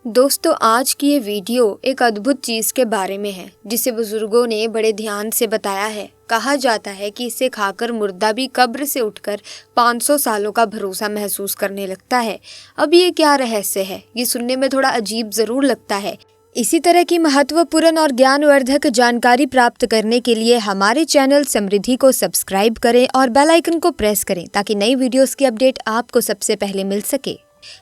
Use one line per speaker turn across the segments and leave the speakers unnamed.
दोस्तों, आज की ये वीडियो एक अद्भुत चीज़ के बारे में है जिसे बुजुर्गों ने बड़े ध्यान से बताया है। कहा जाता है कि इसे खाकर मुर्दा भी कब्र से उठकर 500 सालों का भरोसा महसूस करने लगता है। अब ये क्या रहस्य है? ये सुनने में थोड़ा अजीब ज़रूर लगता है। इसी तरह की महत्वपूर्ण और ज्ञानवर्धक जानकारी प्राप्त करने के लिए हमारे चैनल समृद्धि को सब्सक्राइब करें और बेल आइकन को प्रेस करें ताकि नई वीडियोस की अपडेट आपको सबसे पहले मिल सके।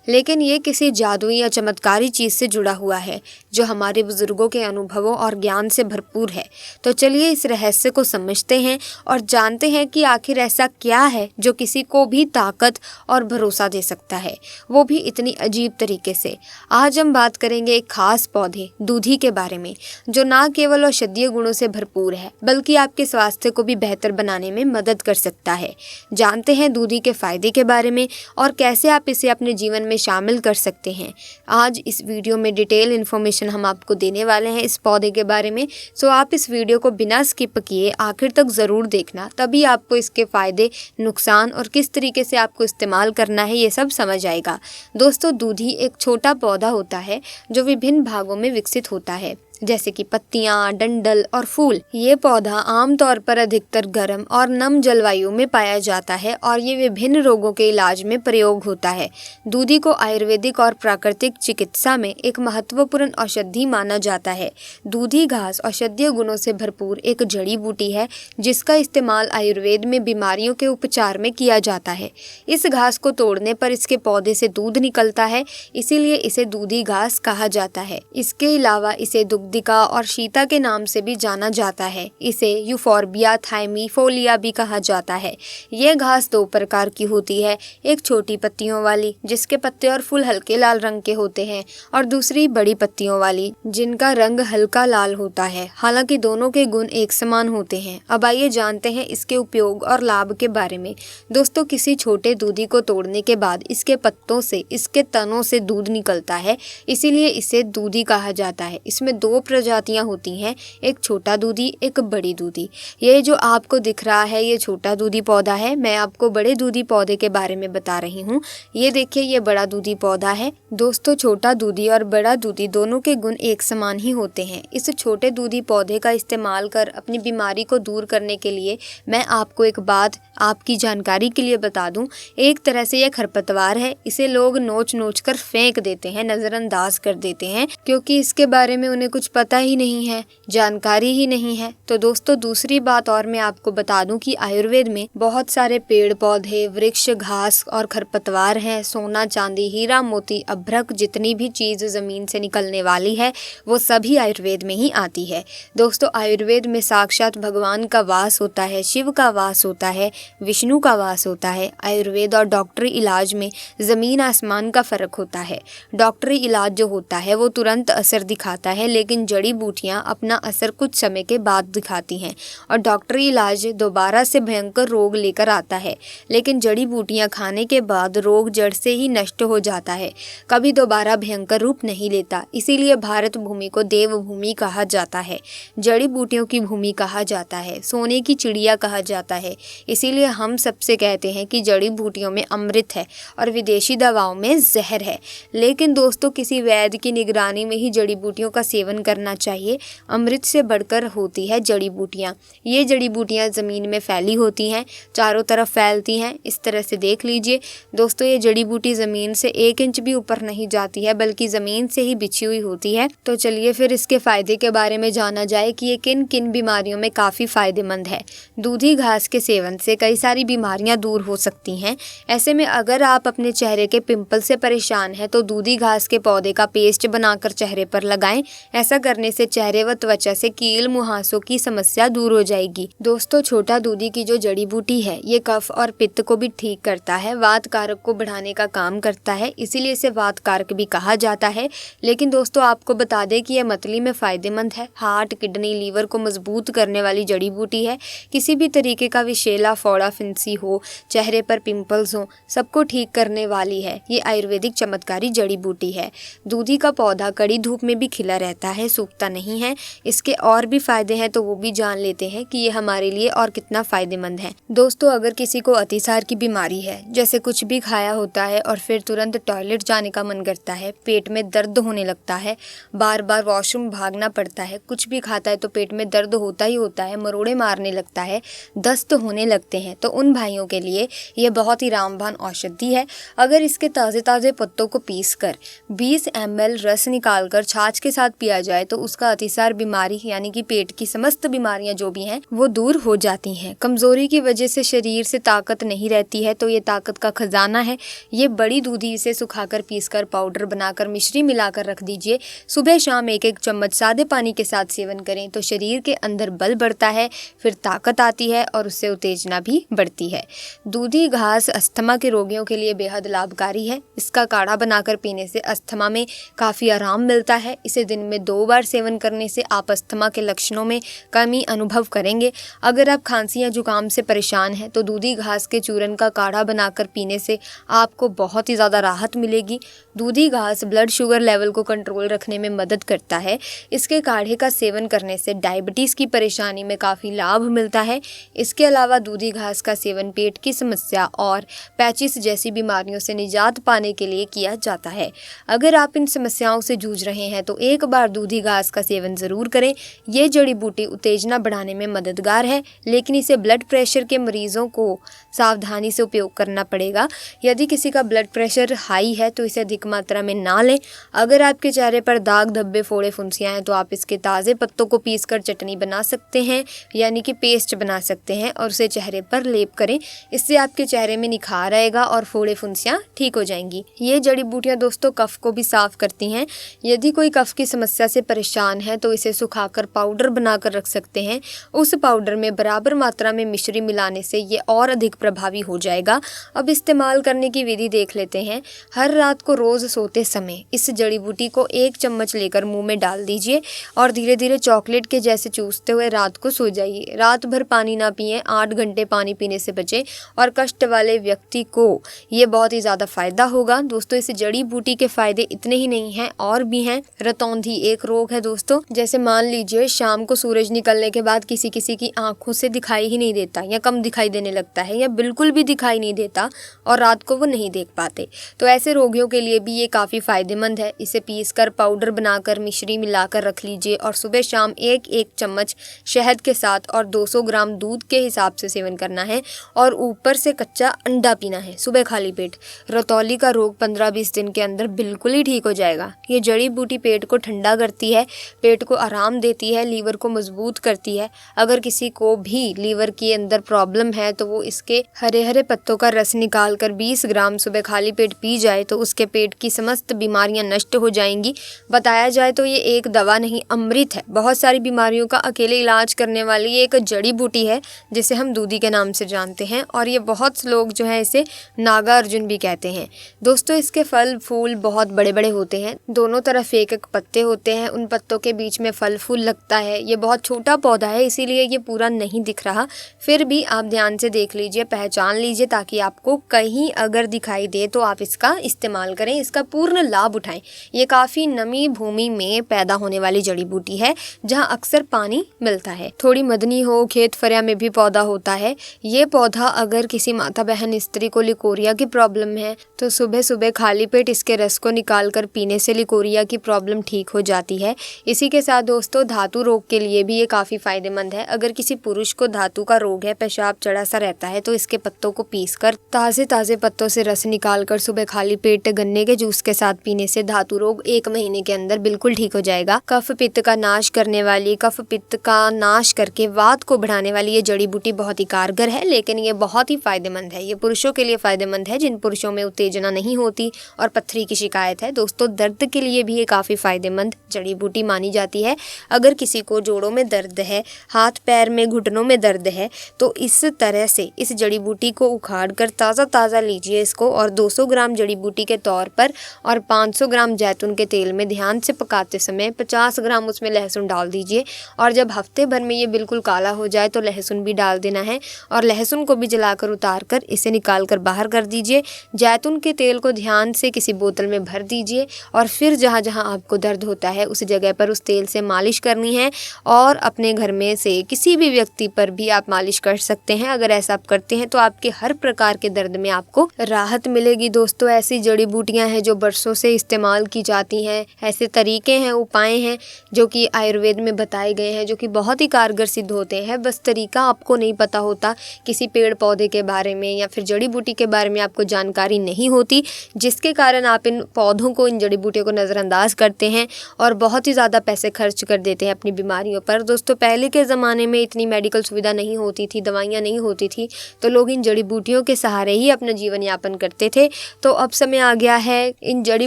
लेकिन ये किसी जादुई या चमत्कारी चीज़ से जुड़ा हुआ है जो हमारे बुजुर्गों के अनुभवों और ज्ञान से भरपूर है। तो चलिए इस रहस्य को समझते हैं और जानते हैं कि आखिर ऐसा क्या है जो किसी को भी ताकत और भरोसा दे सकता है, वो भी इतनी अजीब तरीके से। आज हम बात करेंगे एक खास पौधे दूधी के बारे में, जो ना केवल औषधीय गुणों से भरपूर है बल्कि आपके स्वास्थ्य को भी बेहतर बनाने में मदद कर सकता है। जानते हैं दूधी के फायदे के बारे में और कैसे आप इसे अपने जीवन में शामिल कर सकते हैं। आज इस वीडियो में डिटेल इन्फॉर्मेशन हम आपको देने वाले हैं इस पौधे के बारे में। सो आप इस वीडियो को बिना स्किप किए आखिर तक ज़रूर देखना, तभी आपको इसके फ़ायदे, नुकसान और किस तरीके से आपको इस्तेमाल करना है ये सब समझ आएगा। दोस्तों, दूधी एक छोटा पौधा होता है जो विभिन्न भागों में विकसित होता है, जैसे कि पत्तियां, डंडल और फूल। ये पौधा आमतौर पर अधिकतर गर्म और नम जलवायु में पाया जाता है और ये विभिन्न रोगों के इलाज में प्रयोग होता है। दूधी को आयुर्वेदिक और प्राकृतिक चिकित्सा में एक महत्वपूर्ण औषधि माना जाता है। दूधी घास औषधीय गुणों से भरपूर एक जड़ी बूटी है जिसका इस्तेमाल आयुर्वेद में बीमारियों के उपचार में किया जाता है। इस घास को तोड़ने पर इसके पौधे से दूध निकलता है, इसीलिए इसे दूधी घास कहा जाता है। इसके अलावा इसे दुग्धिका और शीता के नाम से भी जाना जाता है। इसे यूफोर्बिया थाइमीफोलिया भी कहा जाता है। यह घास दो प्रकार की होती है, एक छोटी पत्तियों वाली जिसके पत्ते और फूल हल्के लाल रंग के होते हैं और दूसरी बड़ी पत्तियों वाली जिनका रंग हल्का लाल होता है। हालांकि दोनों के गुण एक समान होते हैं। अब आइए जानते हैं इसके उपयोग और लाभ के बारे में। दोस्तों, किसी छोटे दूधी को तोड़ने के बाद इसके पत्तों से, इसके तनों से दूध निकलता है, इसीलिए इसे दूधी कहा जाता है। इसमें दो प्रजातियां होती हैं, एक छोटा दूधी, एक बड़ी दूधी। ये जो आपको दिख रहा है ये छोटा दूधी पौधा है। मैं आपको बड़े दूधी पौधे के बारे में बता रही हूँ। ये देखिए, ये बड़ा दूधी पौधा है। दोस्तों, छोटा दूधी और बड़ा दूधी दोनों के गुण एक समान ही होते हैं। इस छोटे दूधी पौधे का इस्तेमाल कर अपनी बीमारी को दूर करने के लिए मैं आपको एक बात आपकी जानकारी के लिए बता दूं। एक तरह से यह खरपतवार है। इसे लोग नोच नोच कर फेंक देते हैं, नज़रअंदाज कर देते हैं, क्योंकि इसके बारे में उन्हें कुछ पता ही नहीं है, जानकारी ही नहीं है। तो दोस्तों, दूसरी बात और मैं आपको बता दूं कि आयुर्वेद में बहुत सारे पेड़ पौधे, वृक्ष, घास और खरपतवार हैं। सोना, चांदी, हीरा, मोती, अभ्रक, जितनी भी चीज़ ज़मीन से निकलने वाली है वो सभी आयुर्वेद में ही आती है। दोस्तों, आयुर्वेद में साक्षात भगवान का वास होता है, शिव का वास होता है, विष्णु का वास होता है। आयुर्वेद और डॉक्टरी इलाज में ज़मीन आसमान का फ़र्क होता है। डॉक्टरी इलाज जो होता है वो तुरंत असर दिखाता है, लेकिन जड़ी बूटियां अपना असर कुछ समय के बाद दिखाती हैं और डॉक्टरी इलाज दोबारा से भयंकर रोग लेकर आता है, लेकिन जड़ी बूटियां खाने के बाद रोग जड़ से ही नष्ट हो जाता है, कभी दोबारा भयंकर रूप नहीं लेता। इसीलिए भारत भूमि को देव भूमि कहा जाता है, जड़ी बूटियों की भूमि कहा जाता है, सोने की चिड़िया कहा जाता है। इसीलिए हम सबसे कहते हैं कि जड़ी बूटियों में अमृत है और विदेशी दवाओं में जहर है। लेकिन दोस्तों, किसी वैद्य की निगरानी में ही जड़ी बूटियों का सेवन करना चाहिए। अमृत से बढ़कर होती है जड़ी बूटियाँ। ये जड़ी बूटियाँ ज़मीन में फैली होती हैं, चारों तरफ फैलती हैं। इस तरह से देख लीजिए दोस्तों, ये जड़ी बूटी ज़मीन से 1 इंच भी ऊपर नहीं जाती है, बल्कि ज़मीन से ही बिछी हुई होती है। तो चलिए फिर इसके फ़ायदे के बारे में जाना जाए कि ये किन किन बीमारियों में काफ़ी फ़ायदेमंद है। दूधी घास के सेवन से कई सारी बीमारियाँ दूर हो सकती हैं। ऐसे में अगर आप अपने चेहरे के पिंपल से परेशान हैं तो दूधी घास के पौधे का पेस्ट बनाकर चेहरे पर लगाएं। ऐसा करने से चेहरे व त्वचा से कील मुहासों की समस्या दूर हो जाएगी। दोस्तों, छोटा दूधी की जो जड़ी बूटी है ये कफ और पित्त को भी ठीक करता है, वात कारक को बढ़ाने का काम करता है, इसीलिए इसे वात कारक भी कहा जाता है। लेकिन दोस्तों, आपको बता दें कि यह मतली में फायदेमंद है। हार्ट, किडनी, लीवर को मजबूत करने वाली जड़ी बूटी है। किसी भी तरीके का विषैला फोड़ा फिंसी हो, चेहरे पर पिंपल्स हो, सबको ठीक करने वाली है। ये आयुर्वेदिक चमत्कारी जड़ी बूटी है। दूधी का पौधा कड़ी धूप में भी खिला रहता है, सूखता नहीं है। इसके और भी फायदे हैं तो वो भी जान लेते हैं कि ये हमारे लिए और कितना फायदेमंद है। दोस्तों, अगर किसी को अतिसार की बीमारी है, जैसे कुछ भी खाया होता है और फिर तुरंत टॉयलेट जाने का मन करता है, पेट में दर्द होने लगता है, बार बार वॉशरूम भागना पड़ता है, कुछ भी खाता है तो पेट में दर्द होता ही होता है, मरोड़े मारने लगता है, दस्त होने लगते हैं, तो उन भाइयों के लिए ये बहुत ही रामबाण औषधि है। अगर इसके ताज़े ताज़े पत्तों को पीसकर 20 ml रस निकालकर छाछ के साथ पिया जाए तो उसका अतिसार बीमारी यानी कि पेट की समस्त बीमारियां जो भी हैं वो दूर हो जाती हैं। कमजोरी की वजह से शरीर से ताकत नहीं रहती है तो ये ताकत का खजाना है। ये बड़ी दूधी से सुखाकर पीसकर पाउडर बनाकर मिश्री मिलाकर रख दीजिए। सुबह शाम एक एक चम्मच सादे पानी के साथ सेवन करें तो शरीर के अंदर बल बढ़ता है, फिर ताकत आती है और उससे उत्तेजना भी बढ़ती है। दूधी घास अस्थमा के रोगियों के लिए बेहद लाभकारी है। इसका काढ़ा बनाकर पीने से अस्थमा में काफ़ी आराम मिलता है। इसे दिन में 2 बार सेवन करने से आप अस्थमा के लक्षणों में कमी अनुभव करेंगे। अगर आप खांसी या जुकाम से परेशान हैं तो दूधी घास के चूरन का काढ़ा बनाकर पीने से आपको बहुत ही ज़्यादा राहत मिलेगी। दूधी घास ब्लड शुगर लेवल को कंट्रोल रखने में मदद करता है। इसके काढ़े का सेवन करने से डायबिटीज़ की परेशानी में काफ़ी लाभ मिलता है। इसके अलावा दूधी घास का सेवन पेट की समस्या और पैचिस जैसी बीमारियों से निजात पाने के लिए किया जाता है। अगर आप इन समस्याओं से जूझ रहे हैं तो एक बार दूधी घास का सेवन ज़रूर करें। ये जड़ी बूटी उत्तेजना बढ़ाने में मददगार है, लेकिन इसे ब्लड प्रेशर के मरीजों को सावधानी से उपयोग करना पड़ेगा। यदि किसी का ब्लड प्रेशर हाई है तो इसे अधिक मात्रा में ना लें। अगर आपके चेहरे पर दाग धब्बे फोड़े फुंसियाँ हैं तो आप इसके ताज़े पत्तों को पीसकर चटनी बना सकते हैं, यानी कि पेस्ट बना सकते हैं और उसे चेहरे पर लेप करें। इससे आपके चेहरे में निखार आएगा और फोड़े फुंसियाँ ठीक हो जाएंगी। ये जड़ी बूटियाँ दोस्तों कफ को भी साफ करती हैं। यदि कोई कफ की समस्या से परेशान है तो इसे सुखाकर पाउडर बनाकर रख सकते हैं। उस पाउडर में बराबर मात्रा में मिश्री मिलाने से ये और अधिक प्रभावी हो जाएगा। अब इस्तेमाल करने की विधि देख लेते हैं। हर रात को रोज़ सोते समय इस जड़ी बूटी को 1 चम्मच लेकर मुंह में डाल दीजिए और धीरे धीरे चॉकलेट के जैसे चूसते हुए रात को सो जाइए। रात भर पानी ना पिएं, 8 घंटे पानी पीने से बचें और कष्ट वाले व्यक्ति को ये बहुत ही ज़्यादा फायदा होगा। दोस्तों, इस जड़ी बूटी के फायदे इतने ही नहीं हैं, और भी हैं। रतौंधी एक रोग है दोस्तों। जैसे मान लीजिए शाम को सूरज निकलने के बाद किसी किसी की आंखों से दिखाई ही नहीं देता या कम दिखाई देने लगता है या बिल्कुल भी दिखाई नहीं देता और रात को वो नहीं देख पाते, तो ऐसे रोगियों के लिए भी ये काफ़ी फायदेमंद है। इसे पीसकर पाउडर बनाकर मिश्री मिलाकर रख लीजिए और सुबह शाम 1-1 चम्मच शहद के साथ और 200 ग्राम दूध के हिसाब से सेवन करना है और ऊपर से कच्चा अंडा पीना है सुबह खाली पेट। रतौली का रोग 15-20 दिन के अंदर बिल्कुल ही ठीक हो जाएगा। ये जड़ी बूटी पेट को ठंडा करती है, पेट को आराम देती है, लीवर को मजबूत करती है। अगर किसी को भी लीवर के अंदर प्रॉब्लम है तो वो इसके हरे हरे पत्तों का रस निकाल कर 20 ग्राम सुबह खाली पेट पी जाए तो उसके पेट की समस्त बीमारियां नष्ट हो जाएंगी। बताया जाए तो ये एक दवा नहीं, अमृत है। बहुत सारी बीमारियों का अकेले इलाज करने वाली एक जड़ी बूटी है जिसे हम दूधी के नाम से जानते हैं और ये बहुत लोग जो है इसे नागा अर्जुन भी कहते हैं। दोस्तों, इसके फल फूल बहुत बड़े बड़े होते हैं, दोनों तरफ एक एक पत्ते होते हैं, उन पत्तों के बीच में फल फूल लगता है। ये बहुत छोटा पौधा है इसीलिए ये पूरा नहीं दिख रहा, फिर भी आप ध्यान से देख लीजिए, पहचान लीजिए ताकि आपको कहीं अगर दिखाई दे तो आप इसका इस्तेमाल करें, इसका पूर्ण लाभ उठाएं। ये काफ़ी नमी भूमि में पैदा होने वाली जड़ी बूटी है जहाँ अक्सर पानी मिलता है। थोड़ी मदनी हो, खेत फरिया में भी पौधा होता है। ये पौधा अगर किसी माता बहन स्त्री को लिकोरिया की प्रॉब्लम है तो सुबह सुबह खाली पेट इसके रस को निकाल कर पीने से लिकोरिया की प्रॉब्लम ठीक हो जाती है। इसी के साथ दोस्तों, धातु रोग के लिए भी ये काफ़ी फायदेमंद है। अगर किसी पुरुष को धातु का रोग है, पेशाब चढ़ा सा रहता है, तो इसके पत्तों को पीसकर ताज़े ताज़े पत्तों से रस निकाल कर सुबह खाली पेट गन्ने के जूस के साथ पीने से धातु रोग 1 महीने के अंदर बिल्कुल ठीक हो जाएगा। कफ पित्त का नाश करने वाली, कफ पित्त का नाश करके वात को बढ़ाने वाली ये जड़ी बूटी बहुत ही कारगर है, लेकिन ये बहुत ही फायदेमंद है। ये पुरुषों के लिए फायदेमंद है जिन पुरुषों में उत्तेजना नहीं होती और पथरी की शिकायत है। दोस्तों, दर्द के लिए भी ये काफ़ी फायदेमंद जड़ी बूटी मानी जाती है। अगर किसी को जोड़ों में दर्द है, हाथ पैर में घुटनों में दर्द है, तो इस तरह से इस जड़ी बूटी को उखाड़ कर ताज़ा लीजिए इसको और 200 ग्राम जड़ी बूटी के तौर पर और 500 ग्राम जैतून के तेल में ध्यान से पकाते समय 50 ग्राम उसमें लहसुन डाल दीजिए और जब हफ्ते भर में ये बिल्कुल काला हो जाए तो लहसुन भी डाल देना है और लहसुन को भी जलाकर उतार कर इसे निकाल कर बाहर कर दीजिए। जैतून के तेल को ध्यान से किसी बोतल में भर दीजिए और फिर जहाँ जहाँ आपको दर्द होता है उस जगह पर उस तेल से मालिश करनी है और अपने घर में से किसी भी व्यक्ति पर भी आप मालिश कर सकते हैं। अगर ऐसा आप करते हैं तो आपके हर प्रकार के दर्द में आपको राहत मिलेगी। दोस्तों, ऐसी जड़ी बूटियां हैं जो बरसों से इस्तेमाल की जाती हैं, ऐसे तरीके हैं, उपाय हैं जो कि आयुर्वेद में बताए गए हैं, जो कि बहुत ही कारगर सिद्ध होते हैं। बस तरीका आपको नहीं पता होता, किसी पेड़ पौधे के बारे में या फिर जड़ी बूटी के बारे में आपको जानकारी नहीं होती, जिसके कारण आप इन पौधों को, इन जड़ी बूटियों को नज़रअंदाज करते हैं और बहुत ही ज़्यादा पैसे खर्च कर देते हैं अपनी बीमारियों पर। दोस्तों, पहले के ज़माने में इतनी मेडिकल सुविधा नहीं होती थी, दवाइयाँ नहीं होती थी, तो लोग इन जड़ी बूटियों के सहारे ही अपना जीवन यापन करते थे। तो अब समय आ गया है इन जड़ी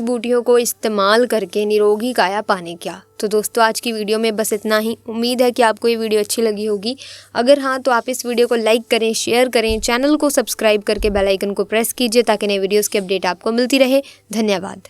बूटियों को इस्तेमाल करके निरोगी काया पाने का। तो दोस्तों, आज की वीडियो में बस इतना ही। उम्मीद है कि आपको ये वीडियो अच्छी लगी होगी। अगर हाँ, तो आप इस वीडियो को लाइक करें, शेयर करें, चैनल को सब्सक्राइब करके बेल आइकन को प्रेस कीजिए ताकि नए वीडियोस की अपडेट आपको मिलती रहे। धन्यवाद।